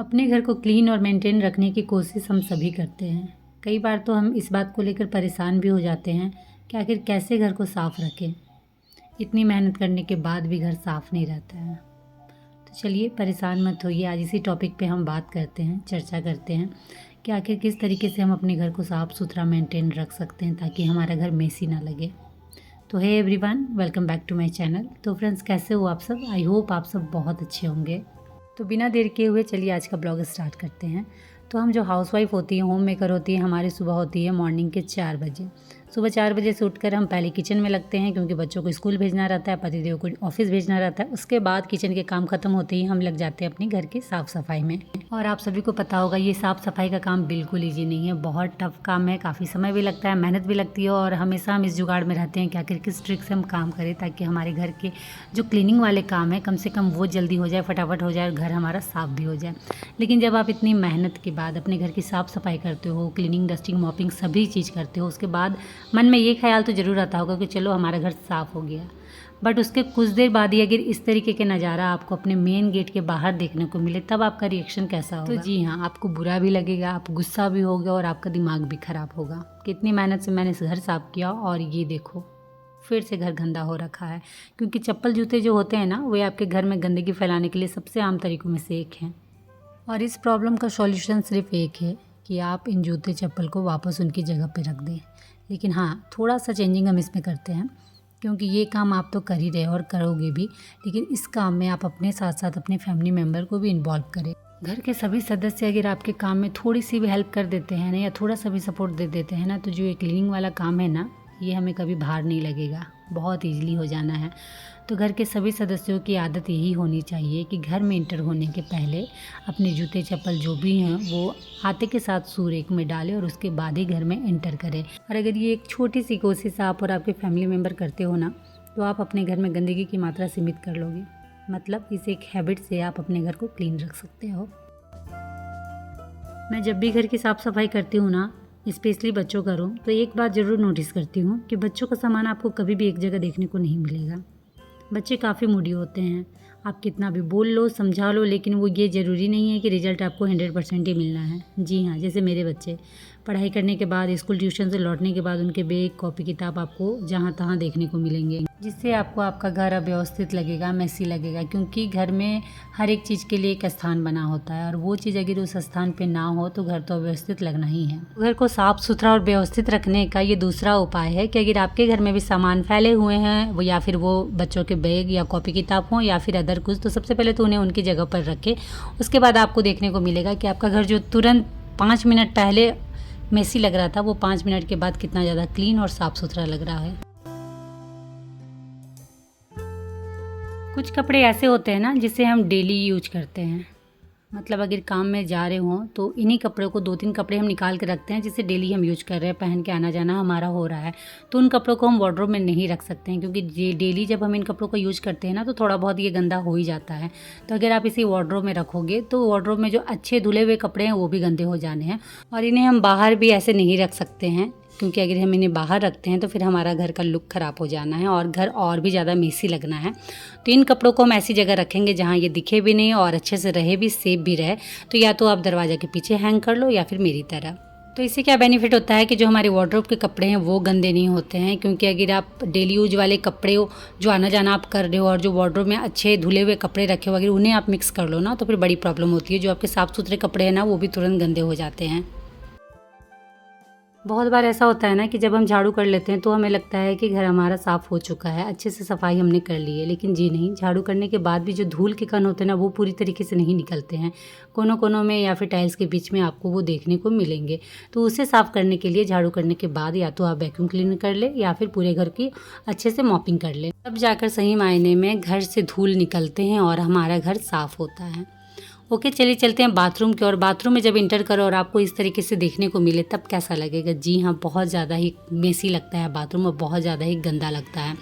अपने घर को क्लीन और मेंटेन रखने की कोशिश हम सभी करते हैं। कई बार तो हम इस बात को लेकर परेशान भी हो जाते हैं कि आखिर कैसे घर को साफ़ रखें। इतनी मेहनत करने के बाद भी घर साफ़ नहीं रहता है। तो चलिए परेशान मत होइए, आज इसी टॉपिक पे हम बात करते हैं, चर्चा करते हैं कि आखिर किस तरीके से हम अपने घर को साफ़ सुथरा मेंटेन रख सकते हैं ताकि हमारा घर मेसी ना लगे। तो hey everyone, welcome back to my channel. तो फ्रेंड्स, कैसे हो आप सब? आई होप आप सब बहुत अच्छे होंगे। तो बिना देर किए हुए चलिए आज का ब्लॉग स्टार्ट करते हैं। तो हम जो हाउसवाइफ होती है, होम मेकर होती है, हमारी सुबह होती है मॉर्निंग के 4 बजे। सुबह 4 बजे से उठकर हम पहले किचन में लगते हैं क्योंकि बच्चों को स्कूल भेजना रहता है, पतिदेव को ऑफिस भेजना रहता है। उसके बाद किचन के काम खत्म होते ही हम लग जाते हैं अपने घर की साफ़ सफाई में। और आप सभी को पता होगा ये साफ़ सफाई का काम बिल्कुल ईजी नहीं है, बहुत टफ काम है, काफ़ी समय भी लगता है, मेहनत भी लगती है। और हमेशा हम इस जुगाड़ में रहते हैं कि आखिर किस ट्रिक से हम काम करें ताकि हमारे घर के जो क्लीनिंग वाले काम है कम से कम वो जल्दी हो जाए, फटाफट हो जाए और घर हमारा साफ़ भी हो जाए। लेकिन जब आप इतनी मेहनत के बाद अपने घर की साफ़ सफाई करते हो, क्लीनिंग, डस्टिंग, मॉपिंग सभी चीज़ करते हो, उसके बाद मन में ये ख्याल तो ज़रूर आता होगा कि चलो हमारा घर साफ़ हो गया। बट उसके कुछ देर बाद ही अगर इस तरीके के नज़ारा आपको अपने मेन गेट के बाहर देखने को मिले तब आपका रिएक्शन कैसा होगा? तो जी हाँ, आपको बुरा भी लगेगा, आप गुस्सा भी होगा और आपका दिमाग भी ख़राब होगा। कितनी मेहनत से मैंने इस घर साफ़ किया और ये देखो फिर से घर गंदा हो रखा है। क्योंकि चप्पल जूते जो होते हैं ना, वे आपके घर में गंदगी फैलाने के लिए सबसे आम तरीक़ों में से एक हैं। और इस प्रॉब्लम का सॉल्यूशन सिर्फ एक है कि आप इन जूते चप्पल को वापस उनकी जगह पे रख दें। लेकिन हाँ, थोड़ा सा चेंजिंग हम इसमें करते हैं क्योंकि ये काम आप तो कर ही रहे हो और करोगे भी, लेकिन इस काम में आप अपने साथ साथ अपने फैमिली मेम्बर को भी इन्वॉल्व करें। घर के सभी सदस्य अगर आपके काम में थोड़ी सी भी हेल्प कर देते हैं ना, या थोड़ा सा भी सपोर्ट दे देते हैं ना, तो जो ये क्लीनिंग वाला काम है ना, ये हमें कभी भार नहीं लगेगा, बहुत ईजिली हो जाना है। तो घर के सभी सदस्यों की आदत यही होनी चाहिए कि घर में इंटर होने के पहले अपने जूते चप्पल जो भी हैं वो हाथे के साथ शू रैक में डालें और उसके बाद ही घर में इंटर करें। और अगर ये एक छोटी सी कोशिश आप और आपके फैमिली मेम्बर करते हो ना, तो आप अपने घर में गंदगी की मात्रा सीमित कर लोगे। मतलब इस एक हैबिट से आप अपने घर को क्लीन रख सकते हो। मैं जब भी घर की साफ़ सफाई करती हूँ ना, स्पेशली बच्चों का रूम, तो एक बात ज़रूर नोटिस करती हूँ कि बच्चों का सामान आपको कभी भी एक जगह देखने को नहीं मिलेगा। बच्चे काफ़ी मूडी होते हैं, आप कितना भी बोल लो, समझा लो, लेकिन वो ये ज़रूरी नहीं है कि रिज़ल्ट आपको 100% ही मिलना है। जी हाँ, जैसे मेरे बच्चे पढ़ाई करने के बाद, स्कूल ट्यूशन से लौटने के बाद उनके बैग, कॉपी, किताब आपको जहाँ तहाँ देखने को मिलेंगे, जिससे आपको आपका घर अव्यवस्थित लगेगा, मेसी लगेगा। क्योंकि घर में हर एक चीज़ के लिए एक स्थान बना होता है और वो चीज़ अगर उस स्थान पे ना हो तो घर तो अव्यवस्थित लगना ही है। घर को साफ़ सुथरा और व्यवस्थित रखने का ये दूसरा उपाय है कि अगर आपके घर में भी सामान फैले हुए हैं, वो या फिर वो बच्चों के बैग या कॉपी किताब हों या फिर अदर कुछ, तो सबसे पहले तो उन्हें उनकी जगह पर रखें। उसके बाद आपको देखने को मिलेगा कि आपका घर जो तुरंत 5 मिनट पहले मेसी लग रहा था, वो 5 मिनट के बाद कितना ज़्यादा क्लीन और साफ़ सुथरा लग रहा है। कुछ कपड़े ऐसे होते हैं ना जिसे हम डेली यूज करते हैं। मतलब अगर काम में जा रहे हों तो इन्हीं कपड़ों को 2-3 कपड़े हम निकाल के रखते हैं जिसे डेली हम यूज कर रहे हैं, पहन के आना जाना हमारा हो रहा है। तो उन कपड़ों को हम वार्डरोब में नहीं रख सकते हैं क्योंकि ये डेली जब हम इन कपड़ों को यूज करते हैं ना, तो थोड़ा बहुत ये गंदा हो ही जाता है। तो अगर आप इसे वार्डरोब में रखोगे तो वार्डरोब में जो अच्छे धुले हुए कपड़े हैं वो भी गंदे हो जाने हैं। और इन्हें हम बाहर भी ऐसे नहीं रख सकते हैं क्योंकि अगर हम इन्हें बाहर रखते हैं तो फिर हमारा घर का लुक ख़राब हो जाना है और घर और भी ज़्यादा मेसी लगना है। तो इन कपड़ों को हम ऐसी जगह रखेंगे जहाँ ये दिखे भी नहीं और अच्छे से रहे भी, सेफ भी रहे। तो या तो आप दरवाज़ा के पीछे हैंग कर लो या फिर मेरी तरह। तो इससे क्या बेनिफिट होता है कि जो हमारे वार्डरोब के कपड़े हैं वो गंदे नहीं होते हैं। क्योंकि अगर आप डेली यूज वाले कपड़े हो जो आना जाना आप कर रहे हो और जो वार्डरोब में अच्छे धुले हुए कपड़े रखे हो, अगर उन्हें आप मिक्स कर लो ना, तो फिर बड़ी प्रॉब्लम होती है। जो आपके साफ़ सुथरे कपड़े हैं ना, वो भी तुरंत गंदे हो जाते हैं। बहुत बार ऐसा होता है ना कि जब हम झाड़ू कर लेते हैं तो हमें लगता है कि घर हमारा साफ़ हो चुका है, अच्छे से सफाई हमने कर ली है। लेकिन जी नहीं, झाड़ू करने के बाद भी जो धूल के कण होते हैं ना, वो पूरी तरीके से नहीं निकलते हैं। कोनों कोनों में या फिर टाइल्स के बीच में आपको वो देखने को मिलेंगे। तो उसे साफ़ करने के लिए झाड़ू करने के बाद या तो आप वैक्यूम क्लीनर कर ले या फिर पूरे घर की अच्छे से मॉपिंग कर ले, तब जाकर सही मायने में घर से धूल निकलते हैं और हमारा घर साफ़ होता है। ओके, चलिए चलते हैं बाथरूम की ओर। बाथरूम में जब इंटर करो और आपको इस तरीके से देखने को मिले तब कैसा लगेगा? जी हाँ, बहुत ज़्यादा ही मेसी लगता है बाथरूम और बहुत ज़्यादा ही गंदा लगता है।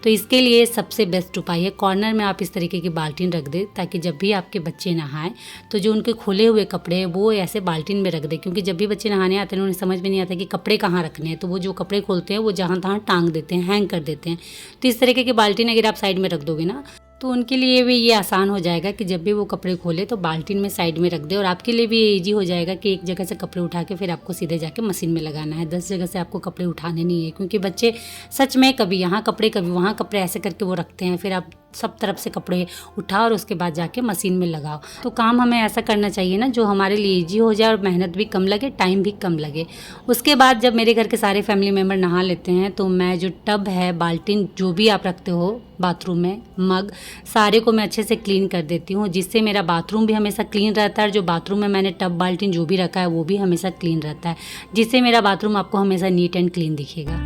तो इसके लिए सबसे बेस्ट उपाय है, कॉर्नर में आप इस तरीके की बाल्टीन रख दें ताकि जब भी आपके बच्चे नहाएं तो जो उनके खुले हुए कपड़े हैं वो ऐसे बाल्टीन में रख दें। क्योंकि जब भी बच्चे नहाने आते हैं उन्हें समझ में नहीं आता कि कपड़े कहाँ रखने हैं, तो वो जो कपड़े खोलते हैं वो जहाँ तहाँ टांग देते हैं, हैंग कर देते हैं। तो इस तरीके की बाल्टीन अगर आप साइड में रख दोगे ना, तो उनके लिए भी ये आसान हो जाएगा कि जब भी वो कपड़े खोले तो बाल्टी में साइड में रख दे, और आपके लिए भी ये ईजी हो जाएगा कि एक जगह से कपड़े उठा के फिर आपको सीधे जाके मशीन में लगाना है। 10 जगह से आपको कपड़े उठाने नहीं है, क्योंकि बच्चे सच में कभी यहाँ कपड़े कभी वहाँ कपड़े ऐसे करके वो रखते हैं। फिर आप सब तरफ से कपड़े उठाओ और उसके बाद जाके मशीन में लगाओ। तो काम हमें ऐसा करना चाहिए ना जो हमारे लिए ईजी हो जाए और मेहनत भी कम लगे, टाइम भी कम लगे। उसके बाद जब मेरे घर के सारे फैमिली मेम्बर नहा लेते हैं तो मैं जो टब है, बाल्टी, जो भी आप रखते हो बाथरूम में, मग, सारे को मैं अच्छे से क्लीन कर देती हूँ, जिससे मेरा बाथरूम भी हमेशा क्लीन रहता है। जो बाथरूम में मैंने टब बाल्टी जो भी रखा है वो भी हमेशा क्लीन रहता है, जिससे मेरा बाथरूम आपको हमेशा नीट एंड क्लीन दिखेगा।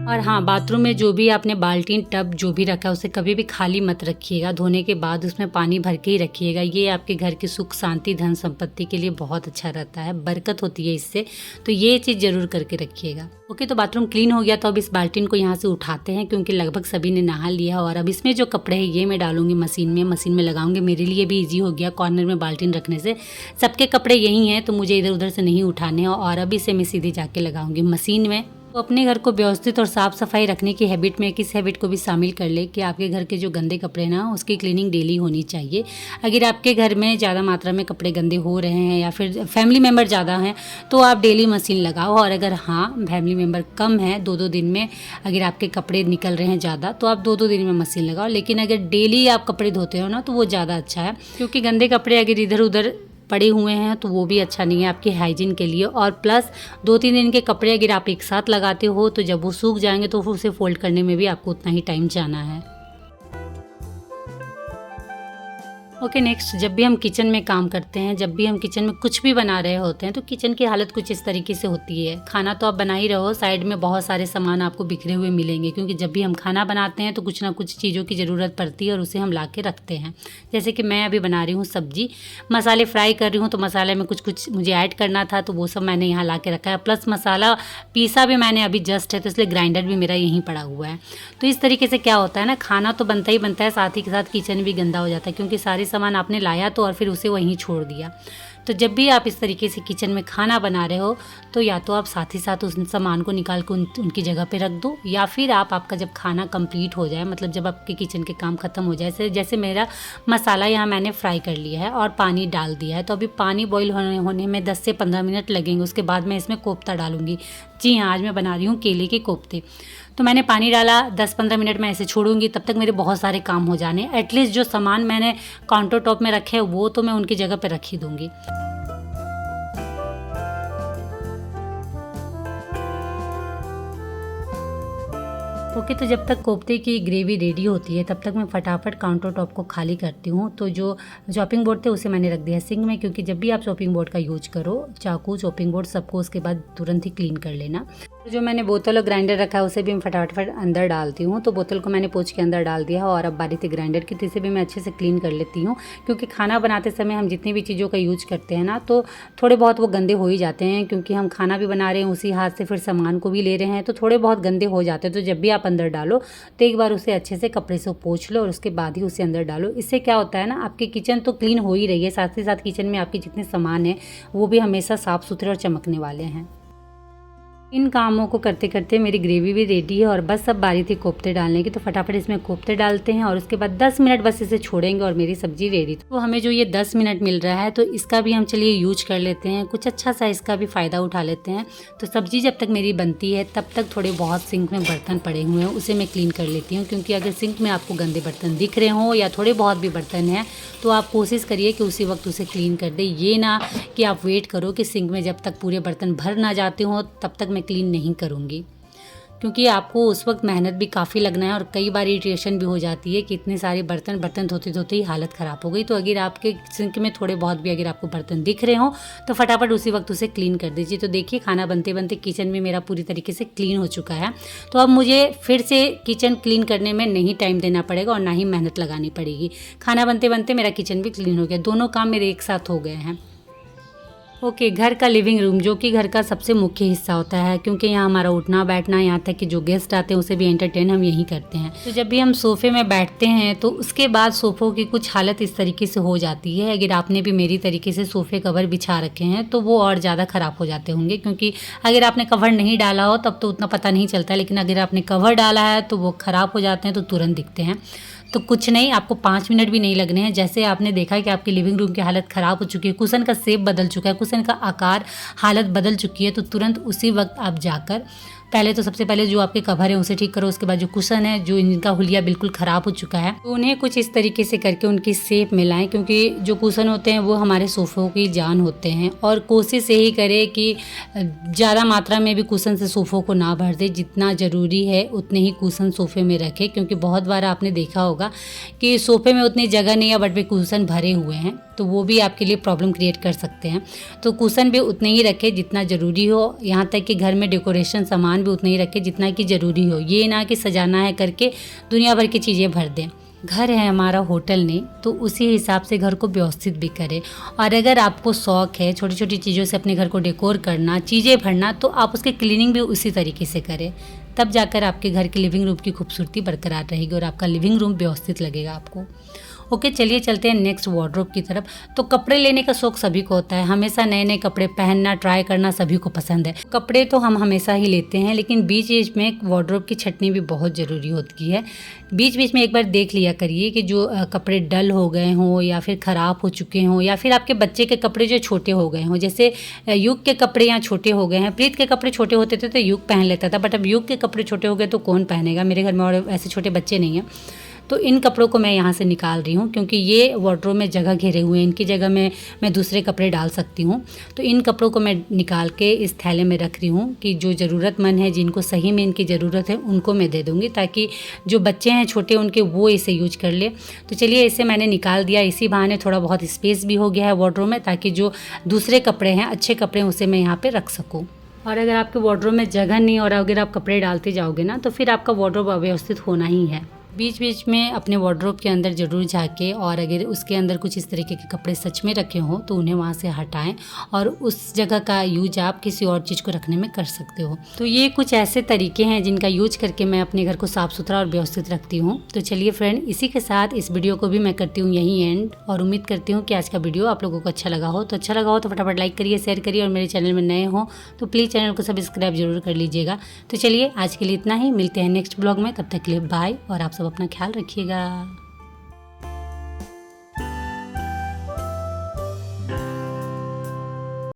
और हाँ, बाथरूम में जो भी आपने बाल्टी, टब जो भी रखा है उसे कभी भी खाली मत रखिएगा। धोने के बाद उसमें पानी भर के ही रखिएगा। ये आपके घर की सुख शांति धन संपत्ति के लिए बहुत अच्छा रहता है, बरकत होती है इससे। तो ये चीज़ ज़रूर करके रखिएगा। ओके, तो बाथरूम क्लीन हो गया। तो अब इस बाल्टी को यहाँ से उठाते हैं, क्योंकि लगभग सभी ने नहा लिया। और अब इसमें जो कपड़े हैं ये मैं डालूंगी मशीन में लगाऊंगी। मेरे लिए भी ईजी हो गया कॉर्नर में बाल्टी रखने से। सबके कपड़े यही हैं तो मुझे इधर उधर से नहीं उठाने हैं। और अब इसे मैं सीधे जाके लगाऊंगी मशीन में। तो अपने घर को व्यवस्थित और साफ़ सफाई रखने की हैबिट में किस हैबिट को भी शामिल कर ले कि आपके घर के जो गंदे कपड़े ना उसकी क्लीनिंग डेली होनी चाहिए। अगर आपके घर में ज़्यादा मात्रा में कपड़े गंदे हो रहे हैं या फिर फैमिली मेम्बर ज़्यादा हैं तो आप डेली मशीन लगाओ। और अगर हाँ, फैमिली मेम्बर कम है, 2-2 दिन में अगर आपके कपड़े निकल रहे हैं ज़्यादा तो आप 2-2 दिन में मशीन लगाओ। लेकिन अगर डेली आप कपड़े धोते हो ना तो वो ज़्यादा अच्छा है, क्योंकि गंदे कपड़े अगर इधर उधर पड़े हुए हैं तो वो भी अच्छा नहीं है आपके हाइजीन के लिए। और प्लस 2-3 दिन के कपड़े अगर आप एक साथ लगाते हो तो जब वो सूख जाएंगे तो उसे फोल्ड करने में भी आपको उतना ही टाइम जाना है। ओके, नेक्स्ट, जब भी हम किचन में काम करते हैं, जब भी हम किचन में कुछ भी बना रहे होते हैं तो किचन की हालत कुछ इस तरीके से होती है। खाना तो आप बना ही रहो, साइड में बहुत सारे सामान आपको बिखरे हुए मिलेंगे, क्योंकि जब भी हम खाना बनाते हैं तो कुछ ना कुछ चीज़ों की ज़रूरत पड़ती है और उसे हम ला के रखते हैं। जैसे कि मैं अभी बना रही हूँ सब्जी, मसाले फ्राई कर रही हूँ तो मसाले में कुछ मुझे ऐड करना था तो वो सब मैंने यहाँ ला के रखा है। प्लस मसाला पीसा भी मैंने अभी जस्ट है तो इसलिए ग्राइंडर भी मेरा यहीं पड़ा हुआ है। तो इस तरीके से क्या होता है ना, खाना तो बनता ही बनता है, साथ ही के साथ किचन भी गंदा हो जाता है, क्योंकि सारे सामान आपने लाया तो और फिर उसे वहीं छोड़ दिया। तो जब भी आप इस तरीके से किचन में खाना बना रहे हो तो या तो आप साथ ही साथ उस सामान को निकाल के उनकी जगह पे रख दो, या फिर आपका जब खाना कंप्लीट हो जाए, मतलब जब आपके किचन के काम खत्म हो जाए, जैसे मेरा मसाला यहाँ मैंने फ्राई कर लिया है और पानी डाल दिया है, तो अभी पानी बॉईल होने में 10 से 15 मिनट लगेंगे। उसके बाद मैं इसमें कोफ्ता डालूंगी। जी हाँ, आज मैं बना रही हूँ केले के कोफ्ते। तो मैंने पानी डाला, 10-15 मिनट मैं ऐसे छोड़ूंगी, तब तक मेरे बहुत सारे काम हो जाने। एटलीस्ट जो सामान मैंने काउंटर टॉप में रखे हैं वो तो मैं उनकी जगह पर रख ही दूंगी। ओके, तो जब तक कोफ्ते की ग्रेवी रेडी होती है तब तक मैं फटाफट काउंटर टॉप को खाली करती हूँ। तो जो चॉपिंग बोर्ड थे उसे मैंने रख दिया सिंक में, क्योंकि जब भी आप चॉपिंग बोर्ड का यूज करो, चाकू, चॉपिंग बोर्ड, सबको उसके बाद तुरंत ही क्लीन कर लेना। तो जो मैंने बोतल और ग्राइंडर रखा है उसे भी मैं फटाफट अंदर डालती हूँ। तो बोतल को मैंने पोंछ के अंदर डाल दिया और अब बारी थी ग्राइंडर की, तो इसे भी मैं अच्छे से क्लीन कर लेती हूँ, क्योंकि खाना बनाते समय हम जितनी भी चीज़ों का यूज करते हैं ना तो थोड़े बहुत वो गंदे हो ही जाते हैं, क्योंकि हम खाना भी बना रहे हैं उसी हाथ से, फिर सामान को भी ले रहे हैं, तो थोड़े बहुत गंदे हो जाते हैं। तो जब भी आप अंदर डालो तो एक बार उसे अच्छे से कपड़े से पोंछ लो और उसके बाद ही उसे अंदर डालो। इससे क्या होता है ना, आपकी किचन तो क्लीन हो ही रही है, साथ ही साथ किचन में आपके जितने सामान हैं वो भी हमेशा साफ़ सुथरे और चमकने वाले हैं। इन कामों को करते करते मेरी ग्रेवी भी रेडी है और बस अब बारी थी कोफ्ते डालने की। तो फटाफट इसमें कोफ्ते डालते हैं और उसके बाद 10 मिनट बस इसे छोड़ेंगे और मेरी सब्जी रेडी। तो हमें जो ये 10 मिनट मिल रहा है तो इसका भी हम चलिए यूज कर लेते हैं, कुछ अच्छा सा इसका भी फ़ायदा उठा लेते हैं। तो सब्जी जब तक मेरी बनती है तब तक थोड़े बहुत सिंक में बर्तन पड़े हुए हैं उसे मैं क्लीन कर लेती हूँ, क्योंकि अगर सिंक में आपको गंदे बर्तन दिख रहे हों या थोड़े बहुत भी बर्तन हैं तो आप कोशिश करिए कि उसी वक्त उसे क्लीन कर दे। ये ना कि आप वेट करो कि सिंक में जब तक पूरे बर्तन भर ना जाते हों तब तक मैं क्लीन नहीं करूँगी, क्योंकि आपको उस वक्त मेहनत भी काफ़ी लगना है और कई बार इरिटेशन भी हो जाती है कि इतने सारे बर्तन धोते धोते ही हालत ख़राब हो गई। तो अगर आपके सिंक में थोड़े बहुत भी अगर आपको बर्तन दिख रहे हो तो फटाफट उसी वक्त उसे क्लीन कर दीजिए। तो देखिए, खाना बनते बनते किचन में मेरा पूरी तरीके से क्लीन हो चुका है। तो अब मुझे फिर से किचन क्लीन करने में नहीं टाइम देना पड़ेगा और ना ही मेहनत लगानी पड़ेगी। खाना बनते बनते मेरा किचन भी क्लीन हो गया, दोनों काम मेरे एक साथ हो गए हैं। ओके, घर का लिविंग रूम जो कि घर का सबसे मुख्य हिस्सा होता है, क्योंकि यहाँ हमारा उठना बैठना, यहाँ तक कि जो गेस्ट आते हैं उसे भी एंटरटेन हम यहीं करते हैं। तो जब भी हम सोफ़े में बैठते हैं तो उसके बाद सोफ़ों की कुछ हालत इस तरीके से हो जाती है। अगर आपने भी मेरी तरीके से सोफ़े कवर बिछा रखे हैं तो वो और ज़्यादा ख़राब हो जाते होंगे, क्योंकि अगर आपने कवर नहीं डाला हो तब तो उतना पता नहीं चलता, लेकिन अगर आपने कवर डाला है तो वो ख़राब हो जाते हैं, तो तुरंत दिखते हैं। तो कुछ नहीं, आपको 5 मिनट भी नहीं लगने हैं। जैसे आपने देखा कि आपकी लिविंग रूम की हालत ख़राब हो चुकी है, कुशन का शेप बदल चुका है, कुशन का आकार, हालत बदल चुकी है, तो तुरंत उसी वक्त आप जाकर पहले तो सबसे पहले जो आपके कवर है उसे ठीक करो। उसके बाद जो कुशन है, जो इनका हुलिया बिल्कुल ख़राब हो चुका है, तो उन्हें कुछ इस तरीके से करके उनकी शेप में लाएं, क्योंकि जो कुशन होते हैं वो हमारे सोफ़ों की जान होते हैं। और कोशिश यही करें कि ज़्यादा मात्रा में भी कुशन से सोफ़ों को ना भर दे, जितना ज़रूरी है उतने ही कुशन सोफ़े में रखें, क्योंकि बहुत बार आपने देखा होगा कि सोफ़े में उतनी जगह नहीं है बट भी कुशन भरे हुए हैं, तो वो भी आपके लिए प्रॉब्लम क्रिएट कर सकते हैं। तो कुशन भी उतने ही रखें जितना ज़रूरी हो, यहाँ तक कि घर में डेकोरेशन सामान भी उतना ही रखें जितना कि ज़रूरी हो। ये ना कि सजाना है करके दुनिया भर की चीज़ें भर दें। घर है हमारा, होटल नहीं, तो उसी हिसाब से घर को व्यवस्थित भी करें। और अगर आपको शौक़ है छोटी छोटी चीज़ों से अपने घर को डेकोर करना, चीज़ें भरना, तो आप उसकी क्लीनिंग भी उसी तरीके से करें, तब जाकर आपके घर के लिविंग रूम की खूबसूरती बरकरार रहेगी और आपका लिविंग रूम व्यवस्थित लगेगा आपको। ओके, चलिए चलते हैं नेक्स्ट वार्डरोब की तरफ। तो कपड़े लेने का शौक सभी को होता है, हमेशा नए नए कपड़े पहनना, ट्राई करना सभी को पसंद है। कपड़े तो हम हमेशा ही लेते हैं, लेकिन बीच बीच में वार्डरोब की छटनी भी बहुत ज़रूरी होती है। बीच बीच में एक बार देख लिया करिए कि जो कपड़े डल हो गए हों या फिर ख़राब हो चुके हों, या फिर आपके बच्चे के कपड़े जो छोटे हो गए हों। जैसे युग के कपड़े यहाँ छोटे हो गए हैं, प्रीत के कपड़े छोटे होते थे तो युग पहन लेता था, बट अब युग के कपड़े छोटे हो गए तो कौन पहनेगा। मेरे घर में और ऐसे छोटे बच्चे नहीं हैं, तो इन कपड़ों को मैं यहाँ से निकाल रही हूँ, क्योंकि ये वार्डरोब में जगह घेरे हुए हैं, इनकी जगह में मैं दूसरे कपड़े डाल सकती हूँ। तो इन कपड़ों को मैं निकाल के इस थैले में रख रही हूँ कि जो ज़रूरतमंद है, जिनको सही में इनकी ज़रूरत है, उनको मैं दे दूँगी, ताकि जो बच्चे हैं छोटे उनके वो इसे यूज कर ले। तो चलिए, इसे मैंने निकाल दिया। इसी बहाने थोड़ा बहुत स्पेस भी हो गया है वार्डरोब में, ताकि जो दूसरे कपड़े हैं, अच्छे कपड़े हैं, उसे मैं यहाँ पर रख सकूँ। और अगर आपके वार्डरोब में जगह नहीं और अगर आप कपड़े डालते जाओगे ना, तो फिर आपका वार्डरोब अव्यवस्थित होना ही है। बीच बीच में अपने वार्डरोब के अंदर ज़रूर झाँके, और अगर उसके अंदर कुछ इस तरीके के कपड़े सच में रखे हों तो उन्हें वहाँ से हटाएं, और उस जगह का यूज आप किसी और चीज़ को रखने में कर सकते हो। तो ये कुछ ऐसे तरीके हैं जिनका यूज करके मैं अपने घर को साफ़ सुथरा और व्यवस्थित रखती हूँ। तो चलिए फ्रेंड, इसी के साथ इस वीडियो को भी मैं करती हूँ यहीं एंड, और उम्मीद करती हूँ कि आज का वीडियो आप लोगों को अच्छा लगा हो। तो अच्छा लगा हो तो फटाफट लाइक करिए, शेयर करिए, और मेरे चैनल में नए हो तो प्लीज़ चैनल को सब्सक्राइब जरूर कर लीजिएगा। तो चलिए, आज के लिए इतना ही, मिलते हैं नेक्स्ट ब्लॉग में। तब तक के लिए बाय, और आप सब अपना ख्याल रखिएगा।